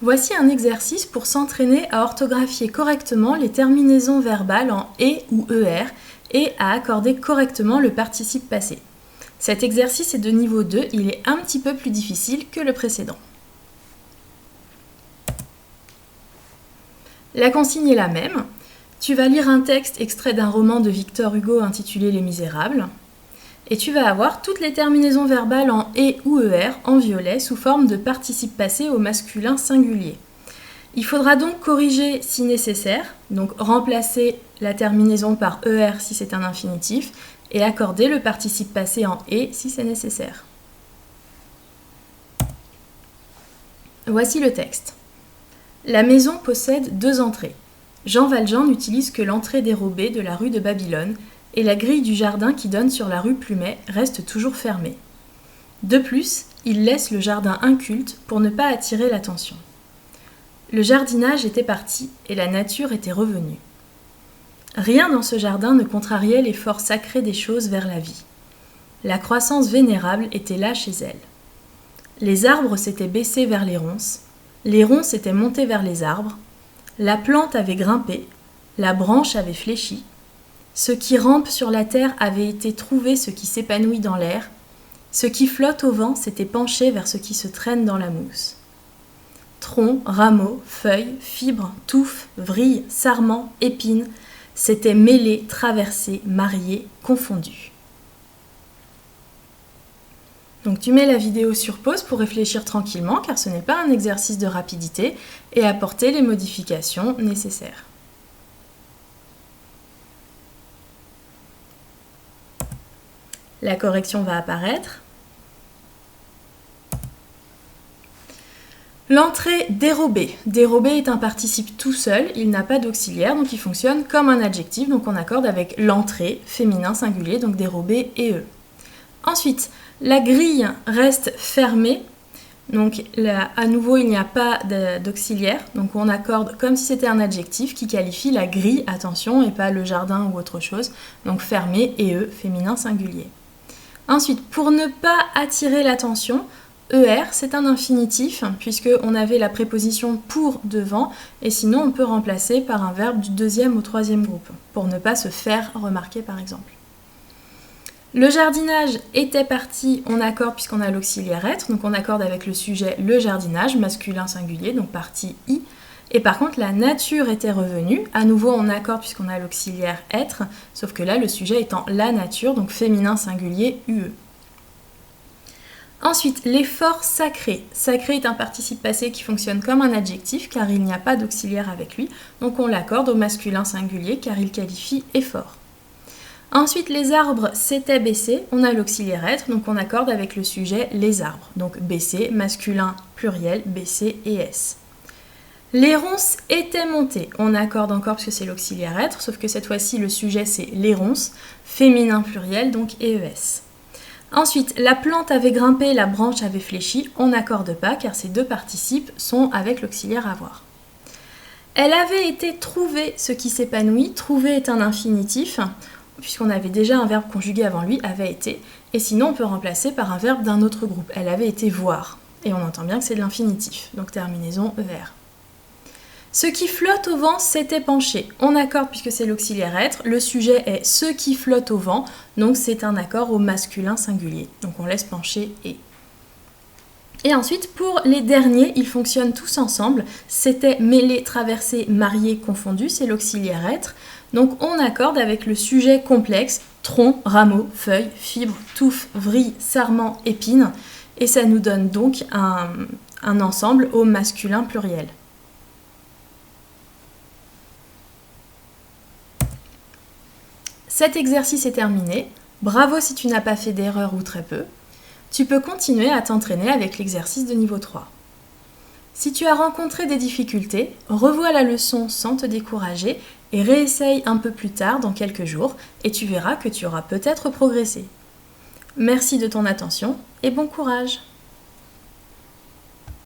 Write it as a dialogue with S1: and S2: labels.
S1: Voici un exercice pour s'entraîner à orthographier correctement les terminaisons verbales en « et » ou « er » et à accorder correctement le participe passé. Cet exercice est de niveau 2, il est un petit peu plus difficile que le précédent. La consigne est la même. Tu vas lire un texte extrait d'un roman de Victor Hugo intitulé Les Misérables. Et tu vas avoir toutes les terminaisons verbales en « et » ou « er » en violet sous forme de participe passé au masculin singulier. Il faudra donc corriger si nécessaire, donc remplacer la terminaison par « er » si c'est un infinitif, et accorder le participe passé en « et » si c'est nécessaire. Voici le texte. La maison possède 2 entrées. Jean Valjean n'utilise que l'entrée dérobée de la rue de Babylone, et la grille du jardin qui donne sur la rue Plumet reste toujours fermée. De plus, il laisse le jardin inculte pour ne pas attirer l'attention. Le jardinage était parti et la nature était revenue. Rien dans ce jardin ne contrariait l'effort sacré des choses vers la vie. La croissance vénérable était là chez elle. Les arbres s'étaient baissés vers les ronces étaient montés vers les arbres, la plante avait grimpé, la branche avait fléchi, ce qui rampe sur la terre avait été trouver ce qui s'épanouit dans l'air, ce qui flotte au vent s'était penché vers ce qui se traîne dans la mousse. Troncs, rameaux, feuilles, fibres, touffes, vrilles, sarments, épines s'étaient mêlés, traversés, mariés, confondus. Donc tu mets la vidéo sur pause pour réfléchir tranquillement car ce n'est pas un exercice de rapidité et apporter les modifications nécessaires. La correction va apparaître. L'entrée dérobée. Dérobée est un participe tout seul, il n'a pas d'auxiliaire, donc il fonctionne comme un adjectif, donc on accorde avec l'entrée, féminin singulier, donc dérobée et e. Ensuite, la grille reste fermée, donc là, à nouveau il n'y a pas d'auxiliaire, donc on accorde comme si c'était un adjectif qui qualifie la grille, attention, et pas le jardin ou autre chose, donc fermé et e, féminin singulier. Ensuite, pour ne pas attirer l'attention, er, c'est un infinitif, puisqu'on avait la préposition pour devant, et sinon on peut remplacer par un verbe du 2e ou 3e groupe, pour ne pas se faire remarquer par exemple. Le jardinage était parti, on accorde puisqu'on a l'auxiliaire être, donc on accorde avec le sujet le jardinage, masculin singulier, donc partie i. Et par contre, la nature était revenue. À nouveau, on accorde puisqu'on a l'auxiliaire être, sauf que là, le sujet étant la nature, donc féminin singulier, ue. Ensuite, l'effort sacré. Sacré est un participe passé qui fonctionne comme un adjectif car il n'y a pas d'auxiliaire avec lui, donc on l'accorde au masculin singulier car il qualifie effort. Ensuite, les arbres s'étaient baissés, on a l'auxiliaire être, donc on accorde avec le sujet les arbres, donc baissés, masculin pluriel, baissé et s. Les ronces étaient montées, on accorde encore parce que c'est l'auxiliaire être, sauf que cette fois-ci le sujet c'est les ronces, féminin pluriel, donc ES. Ensuite, la plante avait grimpé, la branche avait fléchi, on n'accorde pas car ces deux participes sont avec l'auxiliaire avoir. Elle avait été trouvée, ce qui s'épanouit, trouver est un infinitif, puisqu'on avait déjà un verbe conjugué avant lui, avait été, et sinon on peut remplacer par un verbe d'un autre groupe. Elle avait été voir, et on entend bien que c'est de l'infinitif, donc terminaison er. Ce qui flotte au vent s'était penché. On accorde puisque c'est l'auxiliaire être, le sujet est ce qui flotte au vent, donc c'est un accord au masculin singulier, donc on laisse pencher et. Et ensuite, pour les derniers, ils fonctionnent tous ensemble. C'était mêlé, traversé, marié, confondu, c'est l'auxiliaire être. Donc on accorde avec le sujet complexe, tronc, rameaux, feuilles, fibres, touffes, vrilles, sarments, épines. Et ça nous donne donc un ensemble au masculin pluriel. Cet exercice est terminé. Bravo si tu n'as pas fait d'erreur ou très peu. Tu peux continuer à t'entraîner avec l'exercice de niveau 3. Si tu as rencontré des difficultés, revois la leçon sans te décourager et réessaye un peu plus tard dans quelques jours et tu verras que tu auras peut-être progressé. Merci de ton attention et bon courage!